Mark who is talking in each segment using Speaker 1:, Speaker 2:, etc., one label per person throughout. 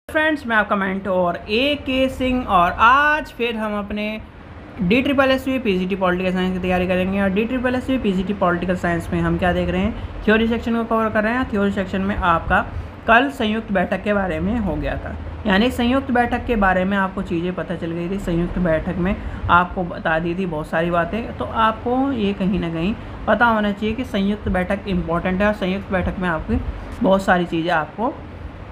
Speaker 1: Friends, मैं आपका mentor AK Singh और आज फिर हम अपने DSSB PGT पॉलिटिकल साइंस की तैयारी करेंगे। और DSSB PGT पॉलिटिकल साइंस में हम क्या देख रहे हैं, थ्योरी सेक्शन को कवर कर रहे हैं। थ्योरी सेक्शन में आपका कल संयुक्त बैठक के बारे में हो गया था, यानी संयुक्त बैठक के बारे में आपको चीज़ें पता चल गई थी। संयुक्त बैठक में आपको बता दी थी बहुत सारी बातें, तो आपको ये कहीं ना कहीं पता होना चाहिए कि संयुक्त बैठक इम्पॉर्टेंट है और संयुक्त बैठक में आपकी बहुत सारी चीज़ें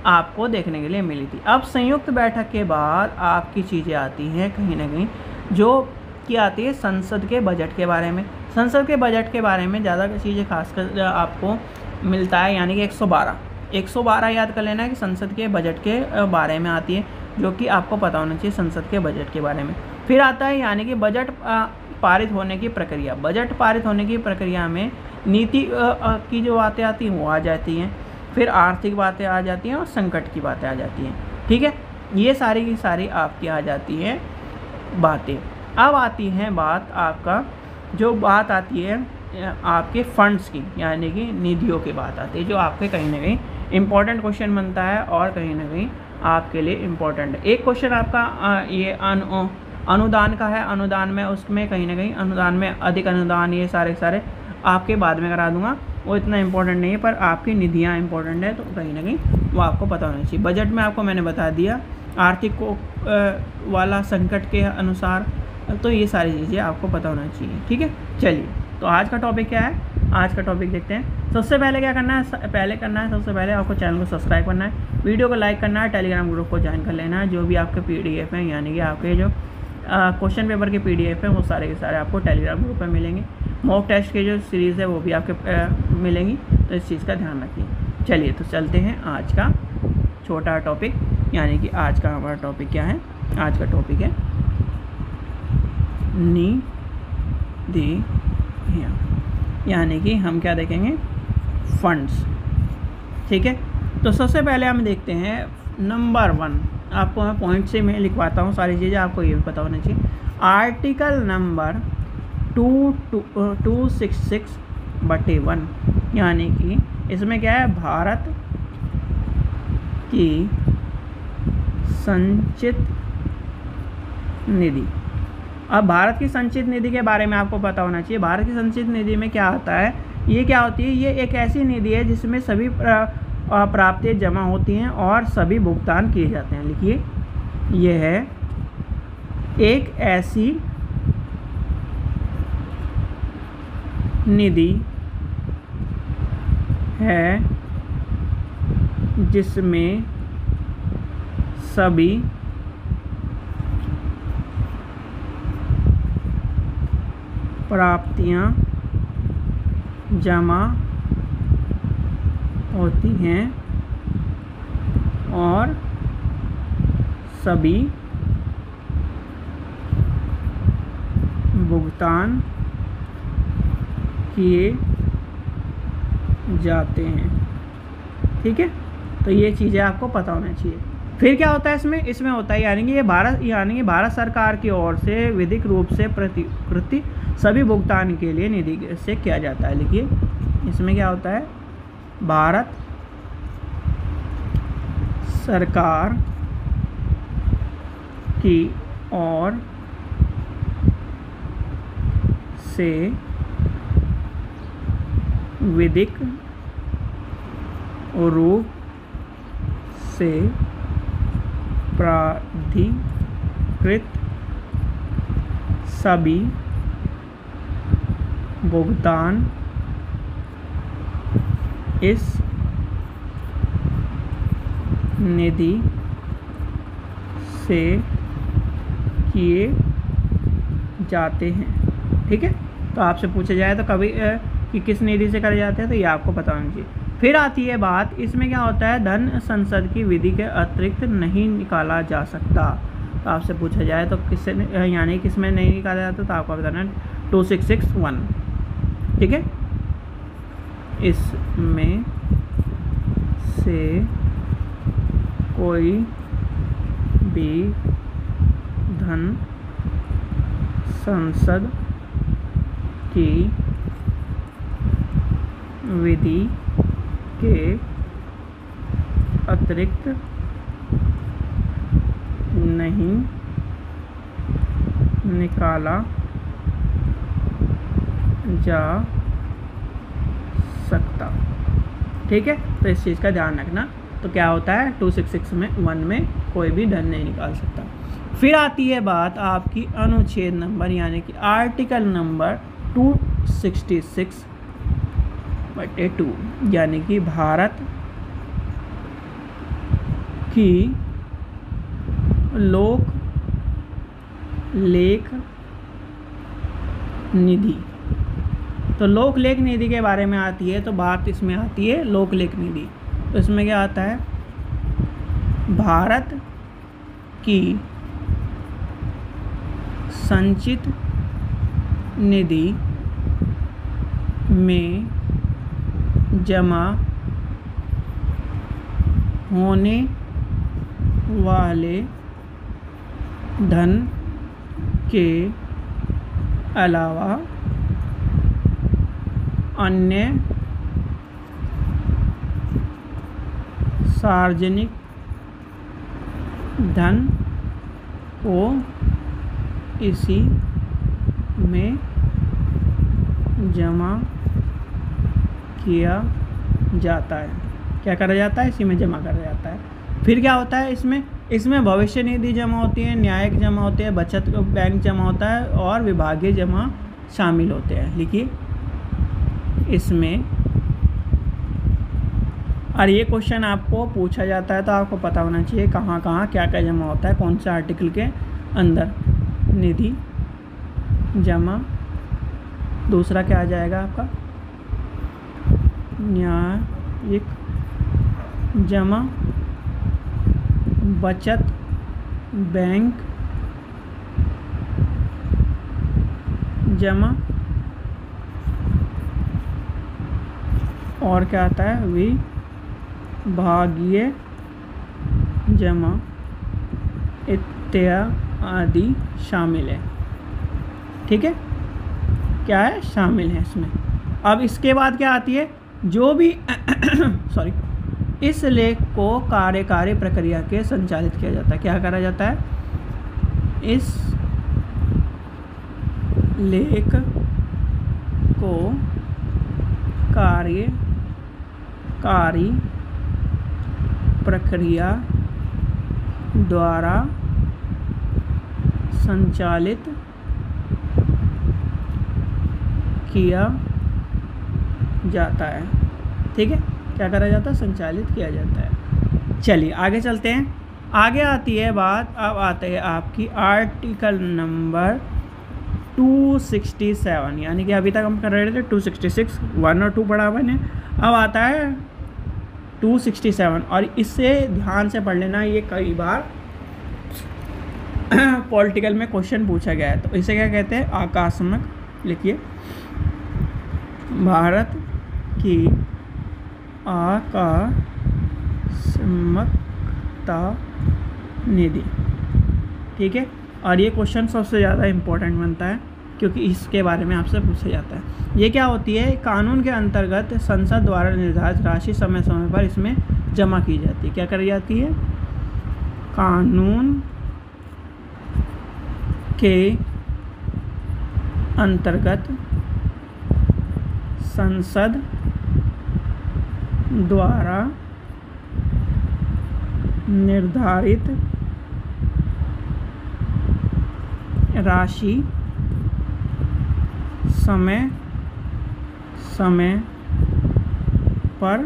Speaker 1: आपको देखने के लिए मिली थी। अब संयुक्त बैठक के बाद आपकी चीज़ें आती हैं कहीं ना कहीं, जो क्या आती है संसद के बजट के बारे में। संसद के बजट के बारे में ज़्यादा चीज़ें खासकर आपको मिलता है, यानी कि 112 याद कर लेना है कि संसद के बजट के बारे में आती है, जो कि आपको पता होना चाहिए संसद के बजट के बारे में। फिर आता है यानी कि बजट पारित होने की प्रक्रिया। बजट पारित होने की प्रक्रिया में नीति की जो बातें आती हैं वो आ जाती हैं, फिर आर्थिक बातें आ जाती हैं और संकट की बातें आ जाती हैं। ठीक है, ये सारी की सारी आपकी आ जाती हैं बातें। अब आती है बात आपका, जो बात आती है आपके फंड्स की, यानी कि निधियों की बात आती है, जो आपके कहीं ना कहीं इम्पोर्टेंट क्वेश्चन बनता है और कहीं ना कहीं आपके लिए इम्पोर्टेंट है। एक क्वेश्चन आपका ये अनुदान का है। अनुदान में उसमें कहीं ना कहीं अनुदान में अधिक अनुदान, ये सारे आपके बाद में करा दूंगा, वो इतना इम्पोर्टेंट नहीं है, पर आपकी निधियाँ इम्पोर्टेंट है, तो कहीं ना कहीं वो आपको पता होना चाहिए। बजट में आपको मैंने बता दिया आर्थिक को वाला संकट के अनुसार, तो ये सारी चीज़ें आपको पता होना चाहिए। ठीक है, चलिए तो आज का टॉपिक क्या है, आज का टॉपिक देखते हैं। सबसे पहले क्या करना है, सबसे पहले आपको चैनल को सब्सक्राइब करना है, वीडियो को लाइक करना है, टेलीग्राम ग्रुप को ज्वाइन कर लेना है। जो भी आपके PDF हैं, यानी कि आपके जो क्वेश्चन पेपर के PDF हैं, वो सारे के सारे आपको टेलीग्राम ग्रुप पर मिलेंगे। मॉक टेस्ट के जो सीरीज़ है वो भी आपके मिलेंगी, तो इस चीज़ का ध्यान रखिए। चलिए तो चलते हैं आज का छोटा टॉपिक, यानी कि आज का हमारा टॉपिक क्या है। आज का टॉपिक है निधियाँ, यानी कि हम क्या देखेंगे, फंड्स। ठीक है, तो सबसे पहले हम देखते हैं नंबर 1। आपको मैं पॉइंट से मैं लिखवाता हूँ सारी चीज़ें, आपको ये भी पता होना चाहिए। आर्टिकल नंबर 266/1, यानी कि इसमें क्या है, भारत की संचित निधि। अब भारत की संचित निधि के बारे में आपको पता होना चाहिए। भारत की संचित निधि में क्या होता है, ये क्या होती है, ये एक ऐसी निधि है जिसमें सभी प्राप्तियाँ जमा होती हैं और सभी भुगतान किए जाते हैं। लिखिए, यह है एक ऐसी निधि है जिसमें सभी प्राप्तियां जमा होती हैं और सभी भुगतान किए जाते हैं। ठीक है, तो ये चीज़ें आपको पता होना चाहिए। फिर क्या होता है इसमें होता है, यानी कि ये भारत सरकार की ओर से विधिक रूप से प्रतिकृति सभी भुगतान के लिए निधि से किया जाता है। लिखिए, इसमें क्या होता है, भारत सरकार की ओर से विधिक रूप से प्राधिकृत सभी भुगतान इस निधि से किए जाते हैं। ठीक है, तो आपसे पूछा जाए तो कभी कि किस निधि से करे जाते हैं, तो ये आपको पता होना चाहिए। फिर आती है बात, इसमें क्या होता है, धन संसद की विधि के अतिरिक्त नहीं निकाला जा सकता। तो आपसे पूछा जाए तो किससे, यानी किस में नहीं निकाला जाता, तो आपको बताना 2661। ठीक है, इसमें से कोई भी धन संसद की विधि के अतिरिक्त नहीं निकाला जा सकता। ठीक है, तो इस चीज़ का ध्यान रखना। तो क्या होता है 266 में कोई भी धन नहीं निकाल सकता। फिर आती है बात आपकी अनुच्छेद नंबर यानी कि आर्टिकल नंबर 266/2 यानी कि भारत की लोक लेख निधि। तो लोक लेख निधि के बारे में आती है, तो बात इसमें आती है लोक लेख निधि। तो इसमें क्या आता है, भारत की संचित निधि में जमा होने वाले धन के अलावा अन्य सार्वजनिक धन को इसी में जमा किया जाता है। क्या करा जाता है, इसी में जमा करा जाता है। फिर क्या होता है इसमें भविष्य निधि जमा होती है, न्यायिक जमा होते हैं, बचत बैंक जमा होता है और विभागीय जमा शामिल होते हैं। लिखिए इसमें, और ये क्वेश्चन आपको पूछा जाता है तो आपको पता होना चाहिए कहाँ कहाँ क्या क्या जमा होता है, कौन से आर्टिकल के अंदर। निधि जमा, दूसरा क्या आ जाएगा आपका, न्यायिक जमा, बचत बैंक जमा, और क्या आता है, विभागीय जमा इत्यादि शामिल है। ठीक है, क्या है, शामिल है इसमें। अब इसके बाद क्या आती है, जो भी सॉरी, इस लेख को कार्यकारी प्रक्रिया के संचालित किया जाता है। क्या करा जाता है, इस लेख को कार्यकारी प्रक्रिया द्वारा संचालित किया जाता है। ठीक है, क्या करा जाता है, संचालित किया जाता है। चलिए आगे चलते हैं। आगे आती है बात, अब आते हैं आपकी आर्टिकल नंबर 267, यानी कि अभी तक हम कर रहे थे 266, 1 और 2 पढ़ा हुआ है। अब आता है 267, और इससे ध्यान से पढ़ लेना, ये कई बार पॉलिटिकल में क्वेश्चन पूछा गया है। तो इसे क्या कहते हैं, आकस्मिक। लिखिए, भारत की आकस्मिकता निधि। ठीक है, और ये क्वेश्चन सबसे ज़्यादा इम्पोर्टेंट बनता है क्योंकि इसके बारे में आपसे पूछा जाता है। ये क्या होती है, कानून के अंतर्गत संसद द्वारा निर्धारित राशि समय समय पर इसमें जमा की जाती है। क्या करी जाती है, कानून के अंतर्गत संसद द्वारा निर्धारित राशि समय समय पर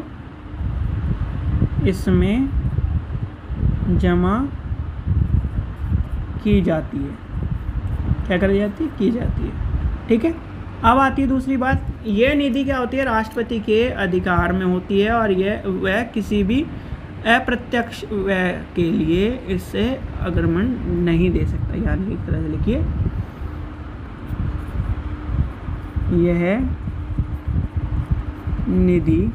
Speaker 1: इसमें जमा की जाती है। क्या करी जाती है, की जाती है। ठीक है, अब आती है दूसरी बात, यह निधि क्या होती है, राष्ट्रपति के अधिकार में होती है और यह वह किसी भी अप्रत्यक्ष व्यय के लिए इससे अग्रमण नहीं दे सकता। यानी एक तरह से लिखिए, यह निधि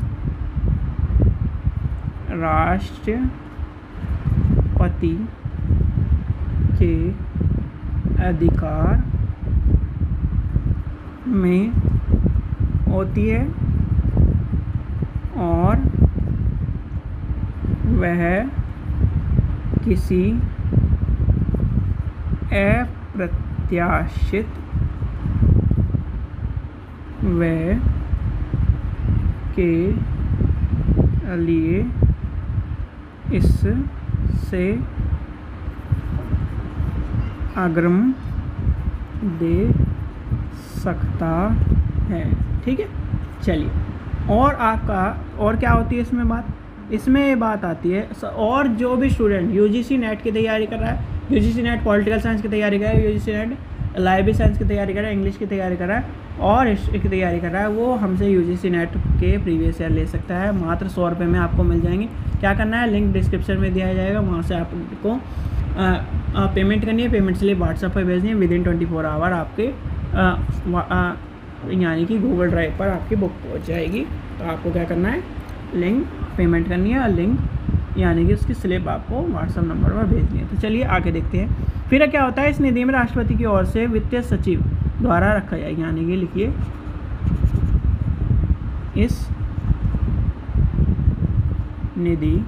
Speaker 1: राष्ट्रपति के अधिकार में होती है और वह किसी अप्रत्याशित व्यय के लिए इससे अग्रिम दे सकता है। ठीक है, चलिए। और आपका और क्या होती है इसमें बात, इसमें बात आती है और जो भी स्टूडेंट यूजीसी नेट की तैयारी कर रहा है, यूजीसी नेट पॉलिटिकल साइंस की तैयारी कर रहा है, यूजीसी नेट लाइब्रेरी साइंस की तैयारी कर रहा है, इंग्लिश की तैयारी कर रहा है और हिस्ट्री की तैयारी कर रहा है, वो हमसे यूजीसी नेट के प्रीवियस ईयर ले सकता है। मात्र 100 रुपये में आपको मिल जाएंगे। क्या करना है, लिंक डिस्क्रिप्शन में दिया जाएगा, वहाँ से आपको पेमेंट करनी है। पेमेंट के लिए व्हाट्सएप पर भेजनी है। विदिन 24 आवर आपके यानी कि गूगल ड्राइव पर आपकी बुक पहुँच जाएगी। तो आपको क्या करना है, लिंक पेमेंट करनी है और लिंक यानी कि उसकी स्लिप आपको व्हाट्सएप नंबर पर भेजनी है। तो चलिए आगे देखते हैं। फिर क्या होता है, इस निधि में राष्ट्रपति की ओर से वित्तीय सचिव द्वारा रखा जाए, यानी कि लिखिए इस निधि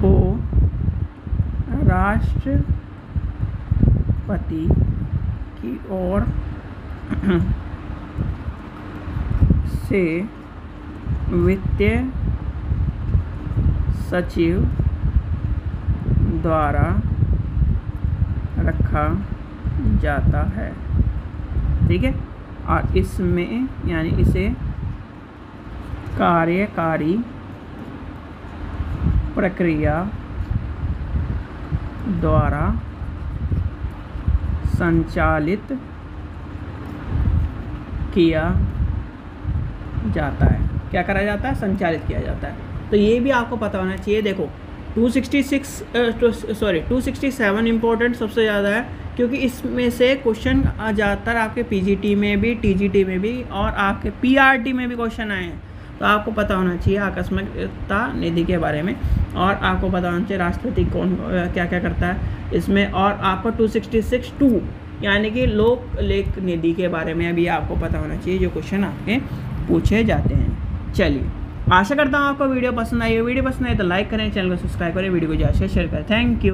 Speaker 1: को राष्ट्रपति की ओर से वित्तीय सचिव द्वारा रखा जाता है। ठीक है, और इसमें यानी इसे कार्यकारी प्रक्रिया द्वारा संचालित किया जाता है। क्या करा जाता है, संचालित किया जाता है। तो ये भी आपको पता होना चाहिए। देखो 267 इम्पोर्टेंट सबसे ज़्यादा है, क्योंकि इसमें से क्वेश्चन ज़्यादातर आपके पीजीटी में भी, टीजीटी में भी और आपके पीआरटी में भी क्वेश्चन आए हैं। तो आपको पता होना चाहिए आकस्मिकता निधि के बारे में, और आपको पता होना चाहिए राष्ट्रपति कौन क्या क्या करता है इसमें, और आपको 266(2) यानी कि लोक लेख निधि के बारे में भी आपको पता होना चाहिए, जो क्वेश्चन आपके पूछे जाते हैं। चलिए, आशा करता हूँ आपको वीडियो पसंद आई हो। वीडियो पसंद आए तो लाइक करें, चैनल को सब्सक्राइब करें, वीडियो को ज़्यादा से शेयर करें। Thank you.